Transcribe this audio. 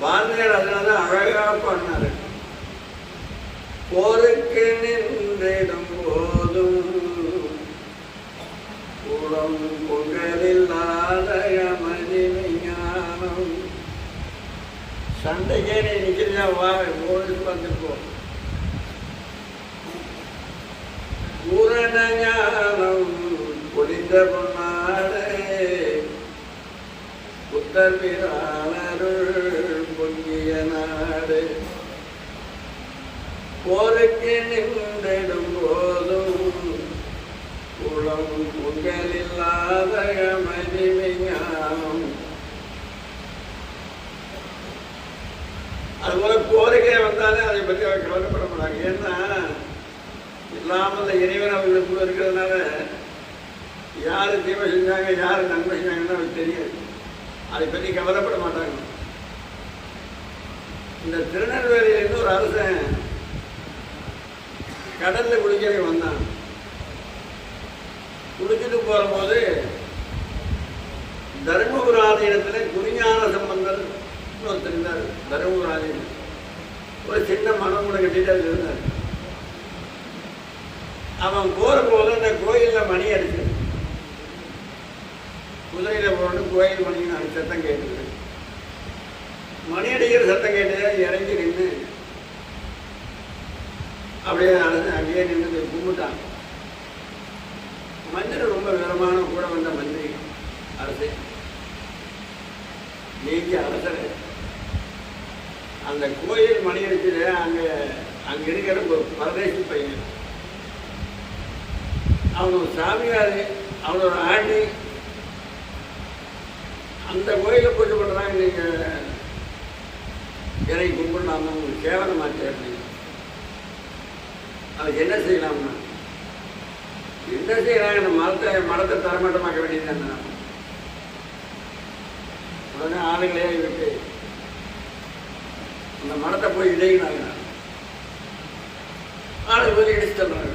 வாழ்ந்தார். அதனால அழகா பண்ணாரு. போருக்கு நின்றிடும் போதும் குளம் பொங்கலில்லாத மதிவிஞானம். சண்டைக்கே நீ நிற்கிறதா? வா, போலீஸ் வந்துருப்போம். பூரண ஞானம் பொழிந்த பொன்னாடே புத்தர் பிரானருள் பொங்கிய நாடு. போருக்கு நின்றிடும் போதும் குளம் பொங்கலில்லாத மதிவிஞானம். அதுபோல கோரிக்கை வந்தாலும் அதை பற்றி அவர் கவலைப்பட மாட்டாங்க. ஏன்னா இல்லாமல் இறைவன் அவர்களுக்குள்ள இருக்கிறதுனால யார் தீமை செஞ்சாங்க யார் நன்மை செஞ்சாங்கன்னு அவருக்கு தெரியாது. அதை பற்றி கவலைப்பட மாட்டாங்க. இந்த திருநெல்வேலியிலேருந்து ஒரு அரசன் கடலில் குளிக்கிறே வந்தான். குளிச்சுட்டு போகும்போது தருமபுர ஆதீனத்தில் குருஞான சம்பந்தர் ஒருத்தர் இருந்தார். தருமபுர ஆதீனம் ஒரு சின்ன மனம் கூட கட்டிட்டு அது இருந்தார். அவன் போகிற போது அந்த கோயிலில் மணி அடிச்சு, குதிரையில் போகணும், கோயில் மணின்னு சத்தம் கேட்டுது. மணி அடிக்கிற சத்தம் கேட்டு இறங்கி நின்று அப்படியே அங்கேயே நின்று கும்பிட்டான். மந்திரி ரொம்ப விவரமான கூட வந்த மந்திரி அரசு நீங்க அரசர். அந்த கோயில் மணி அடிச்சது அங்கே இருக்கிற ஒரு பரதேசி பையன், அவனோட சாமியார், அவனோட ஆண்டி அந்த கோயிலை போட்டு பண்ணுறாங்க. நீங்கள் இறை கும்பிடலாமா? உங்களுக்கு கேவலமாச்சு. அதுக்கு என்ன செய்யலாம்னா, என்ன செய்யறாங்க? இந்த மரத்தை தரமட்டமாக்க வேண்டியது என்ன? உடனே ஆளுங்களே விட்டு அந்த மரத்தை போய் இடையினாங்க. ஆளு போய் இடிச்சு தர்றாங்க.